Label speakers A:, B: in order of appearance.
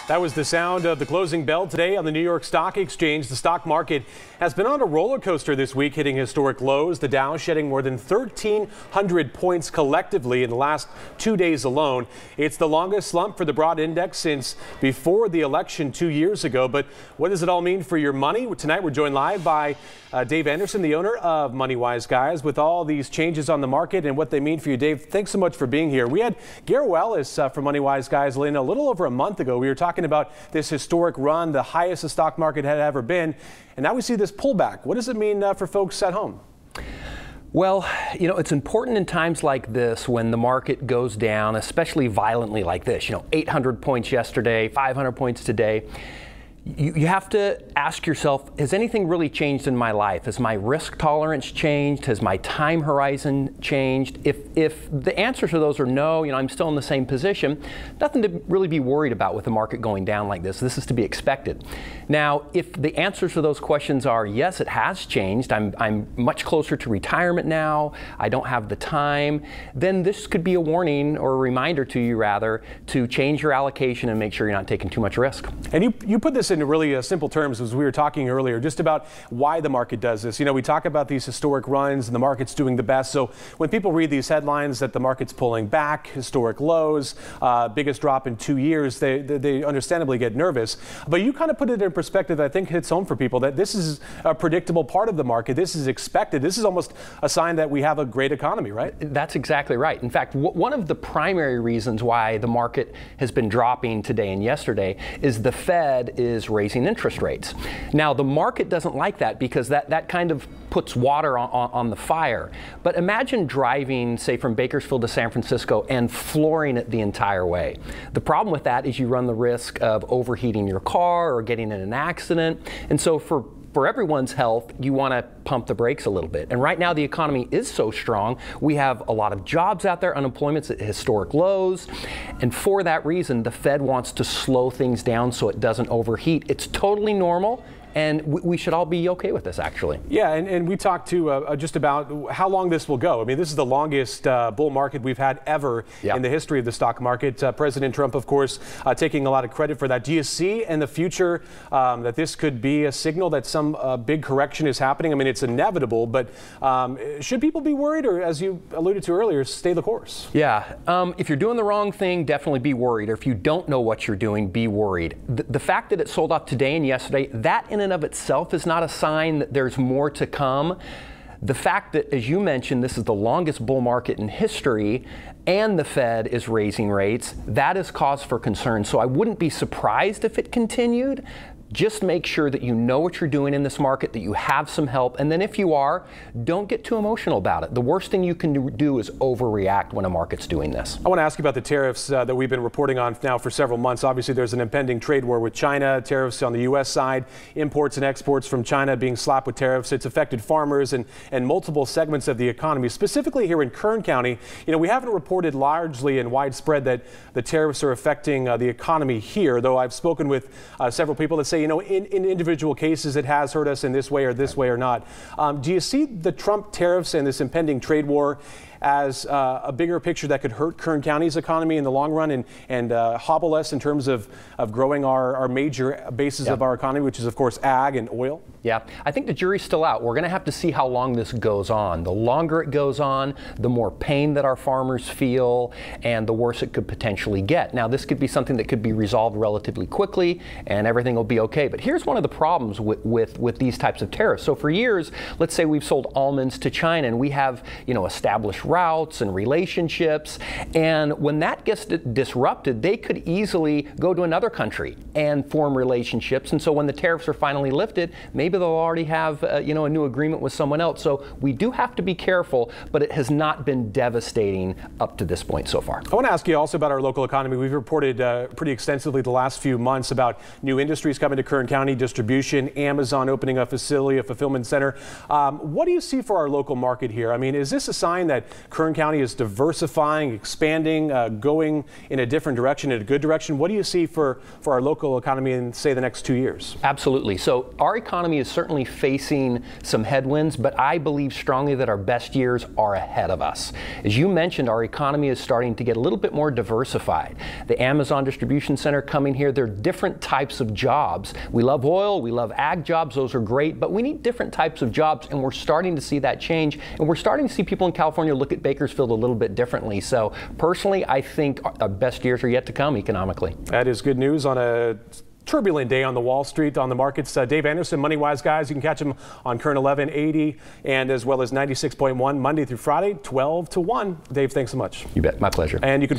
A: That was the sound of the closing bell today on the New York Stock Exchange. The stock market has been on a roller coaster this week, hitting historic lows. The Dow shedding more than 1,300 points collectively in the last 2 days alone. It's the longest slump for the broad index since before the election 2 years ago. But what does it all mean for your money? Tonight we're joined live by Dave Anderson, the owner of Moneywise, guys, with all these changes on the market and what they mean for you. Dave, thanks so much for being here. We had Garo Ellis from Moneywise, guys, in a little over a month ago. We were talking about this historic run, the highest the stock market had ever been, and now we see this pullback. What does it mean for folks at home?
B: Well, it's important in times like this when the market goes down, especially violently like this, 800 points yesterday, 500 points today. You have to ask yourself, has anything really changed in my life? Has my risk tolerance changed? Has my time horizon changed? If the answers to those are no, I'm still in the same position, nothing to really be worried about with the market going down like this. This is to be expected. Now, if the answers to those questions are yes, it has changed, I'm much closer to retirement now, I don't have the time, then this could be a warning or a reminder to you, rather, to change your allocation and make sure you're not taking too much risk.
A: And you put this in really simple terms, as we were talking earlier, just about why the market does this. We talk about these historic runs and the market's doing the best. So when people read these headlines that the market's pulling back, historic lows, biggest drop in 2 years, they understandably get nervous. But you kind of put it in perspective that I think hits home for people, that this is a predictable part of the market. This is expected. This is almost a sign that we have a great economy, right?
B: That's exactly right. In fact, one of the primary reasons why the market has been dropping today and yesterday is the Fed is raising interest rates. Now, the market doesn't like that because that kind of puts water on the fire. But imagine driving, say, from Bakersfield to San Francisco and flooring it the entire way. The problem with that is you run the risk of overheating your car or getting in an accident. And so for everyone's health, you want to pump the brakes a little bit. And right now the economy is so strong. We have a lot of jobs out there. Unemployment's at historic lows. And for that reason, the Fed wants to slow things down so it doesn't overheat. It's totally normal. And we should all be okay with this, actually.
A: Yeah, and we talked to just about how long this will go. I mean, this is the longest bull market we've had ever in the history of the stock market. President Trump, of course, taking a lot of credit for that. Do you see in the future that this could be a signal that some big correction is happening? I mean, it's inevitable, but should people be worried, or, as you alluded to earlier, stay the course?
B: Yeah, if you're doing the wrong thing, definitely be worried. Or if you don't know what you're doing, be worried. The fact that it sold off today and yesterday, that in and of itself is not a sign that there's more to come. The fact that, as you mentioned, this is the longest bull market in history and the Fed is raising rates, that is cause for concern. So I wouldn't be surprised if it continued. Just make sure that you know what you're doing in this market, that you have some help, and then if you are, don't get too emotional about it. The worst thing you can do is overreact when a market's doing this.
A: I want to ask you about the tariffs that we've been reporting on now for several months. Obviously, there's an impending trade war with China, tariffs on the U.S. side, imports and exports from China being slapped with tariffs. It's affected farmers and multiple segments of the economy. Specifically here in Kern County, we haven't reported largely and widespread that the tariffs are affecting the economy here, though I've spoken with several people that say, in individual cases, it has hurt us in this way or not. Do you see the Trump tariffs and this impending trade war as a bigger picture that could hurt Kern County's economy in the long run and hobble us in terms of growing our major bases of our economy, which is, of course, ag and oil?
B: Yeah, I think the jury's still out. We're going to have to see how long this goes on. The longer it goes on, the more pain that our farmers feel, and the worse it could potentially get. Now, this could be something that could be resolved relatively quickly, and everything will be okay. But here's one of the problems with these types of tariffs. So for years, let's say we've sold almonds to China, and we have, established routes and relationships, and when that gets disrupted, they could easily go to another country and form relationships. And so when the tariffs are finally lifted, maybe they'll already have a new agreement with someone else. So we do have to be careful, but it has not been devastating up to this point so far.
A: I want to ask you also about our local economy. We've reported pretty extensively the last few months about new industries coming to Kern County, distribution, Amazon opening a facility, a fulfillment center. What do you see for our local market here? I mean, is this a sign that Kern County is diversifying, expanding, going in a different direction, in a good direction. What do you see for our local economy in, say, the next 2 years?
B: Absolutely. So our economy is certainly facing some headwinds, but I believe strongly that our best years are ahead of us. As you mentioned, our economy is starting to get a little bit more diversified. The Amazon distribution center coming here, there are different types of jobs. We love oil, we love ag jobs, those are great, but we need different types of jobs, and we're starting to see that change, and we're starting to see people in California look at Bakersfield a little bit differently. So personally, I think our best years are yet to come economically. That
A: is good news on a turbulent day on the Wall Street, on the markets. Dave Anderson, Moneywise guys, you can catch him on Kern 1180 and as well as 96.1 Monday through Friday, 12 to 1. Dave, thanks so much.
B: You bet. My pleasure.
A: And you can